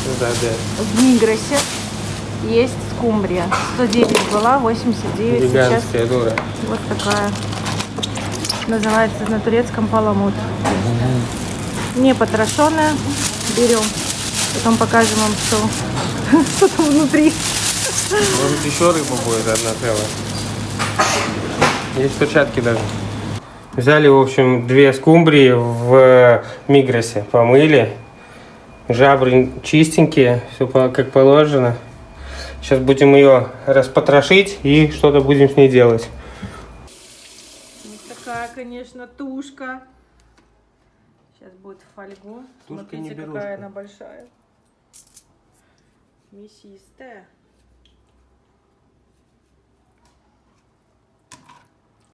В Мигросе есть скумбрия. 109 была, 89 сейчас. Дура. Вот такая. Называется на турецком паламут. Не потрошенная. Берем. Потом покажем вам, что там внутри. Может еще рыба будет одна целая. Есть перчатки даже. Взяли, в общем, 2 скумбрии в Мигросе. Помыли. Жабры чистенькие. Все как положено. Сейчас будем ее распотрошить и что-то будем с ней делать. Вот такая, конечно, тушка. Сейчас будет в фольгу. Тушка смотрите, не берушка. какая она большая. Мясистая.